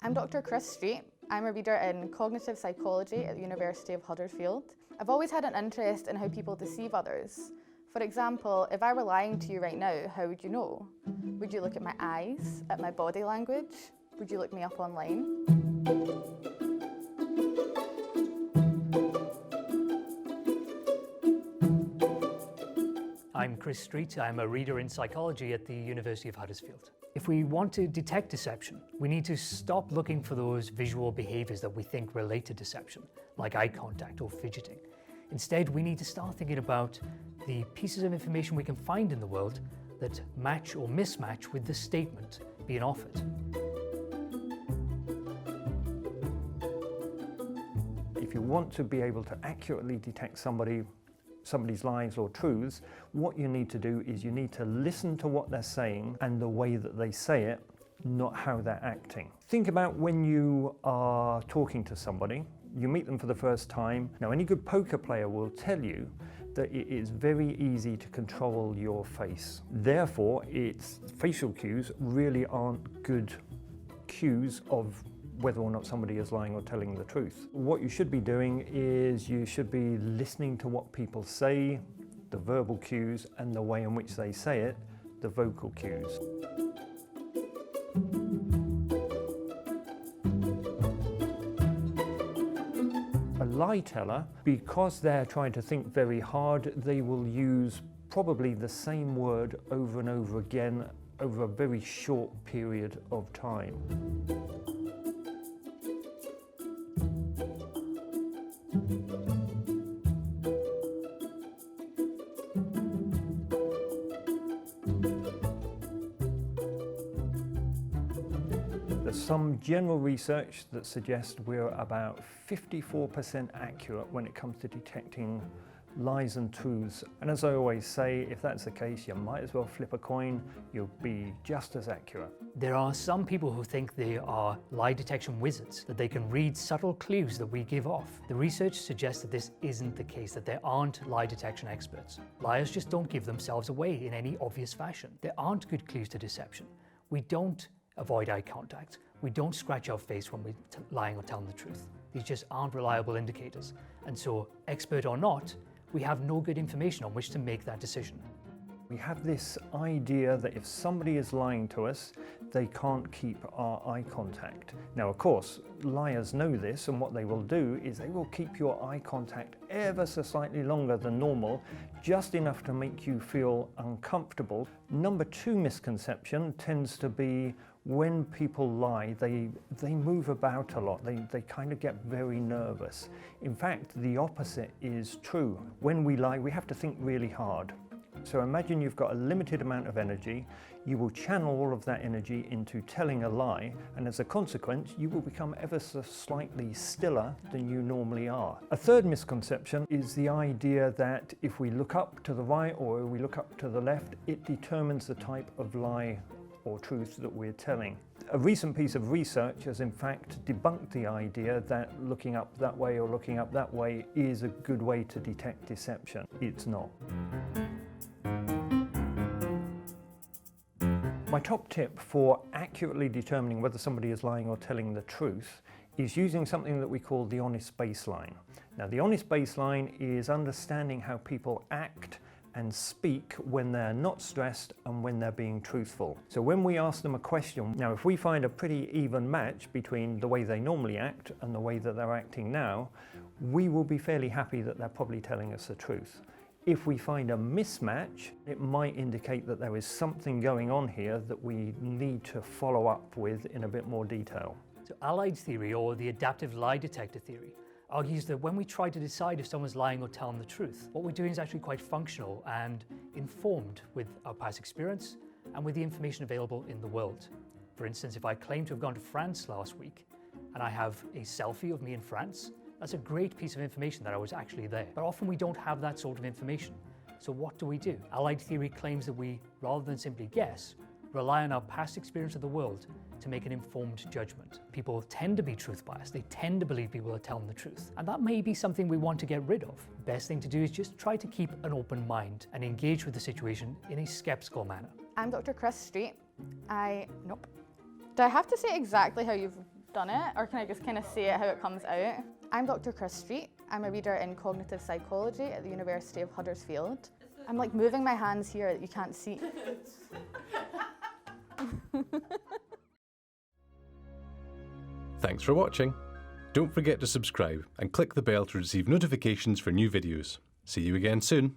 I'm Dr. Chris Street. I'm a reader in cognitive psychology at the University of Huddersfield. I've always had an interest in how people deceive others. For example, if I were lying to you right now, how would you know? Would you look at my eyes, at my body language? Would you look me up online? I'm Chris Street. I'm a reader in psychology at the University of Huddersfield. If we want to detect deception, we need to stop looking for those visual behaviours that we think relate to deception, like eye contact or fidgeting. Instead, we need to start thinking about the pieces of information we can find in the world that match or mismatch with the statement being offered. If you want to be able to accurately detect somebody's lies or truths, what you need to do is you need to listen to what they're saying and the way that they say it, not how they're acting. Think about when you are talking to somebody, you meet them for the first time. Now, any good poker player will tell you that it is very easy to control your face. Therefore, its facial cues really aren't good cues of whether or not somebody is lying or telling the truth. What you should be doing is you should be listening to what people say, the verbal cues, and the way in which they say it, the vocal cues. A lie teller, because they're trying to think very hard, they will use probably the same word over and over again over a very short period of time. There's some general research that suggests we're about 54% accurate when it comes to detecting lies and truths. And as I always say, if that's the case, you might as well flip a coin, you'll be just as accurate. There are some people who think they are lie detection wizards, that they can read subtle clues that we give off. The research suggests that this isn't the case, that there aren't lie detection experts. Liars just don't give themselves away in any obvious fashion. There aren't good clues to deception. We don't avoid eye contact. We don't scratch our face when we're lying or telling the truth. These just aren't reliable indicators. And so, expert or not, we have no good information on which to make that decision. We have this idea that if somebody is lying to us, they can't keep our eye contact. Now, of course, liars know this, and what they will do is they will keep your eye contact ever so slightly longer than normal, just enough to make you feel uncomfortable. Number two misconception tends to be when people lie, they move about a lot. They kind of get very nervous. In fact, the opposite is true. When we lie, we have to think really hard. So imagine you've got a limited amount of energy, you will channel all of that energy into telling a lie, and as a consequence, you will become ever so slightly stiller than you normally are. A third misconception is the idea that if we look up to the right or we look up to the left, it determines the type of lie or truth that we're telling. A recent piece of research has in fact debunked the idea that looking up that way or looking up that way is a good way to detect deception. It's not. My top tip for accurately determining whether somebody is lying or telling the truth is using something that we call the honest baseline. Now, the honest baseline is understanding how people act and speak when they're not stressed and when they're being truthful. So when we ask them a question, now if we find a pretty even match between the way they normally act and the way that they're acting now, we will be fairly happy that they're probably telling us the truth. If we find a mismatch, it might indicate that there is something going on here that we need to follow up with in a bit more detail. So allied theory, or the adaptive lie detector theory, argues that when we try to decide if someone's lying or telling the truth, what we're doing is actually quite functional and informed with our past experience and with the information available in the world. For instance, if I claim to have gone to France last week and I have a selfie of me in France, that's a great piece of information that I was actually there. But often we don't have that sort of information. So what do? Allied theory claims that we, rather than simply guess, rely on our past experience of the world to make an informed judgment. People tend to be truth biased. They tend to believe people are telling the truth. And that may be something we want to get rid of. Best thing to do is just try to keep an open mind and engage with the situation in a skeptical manner. I'm Dr. Chris Street. Do I have to say exactly how you've done it, or can I just kind of say it how it comes out? I'm Dr. Chris Street. I'm a reader in cognitive psychology at the University of Huddersfield. I'm like moving my hands here that you can't see. Thanks for watching. Don't forget to subscribe and click the bell to receive notifications for new videos. See you again soon.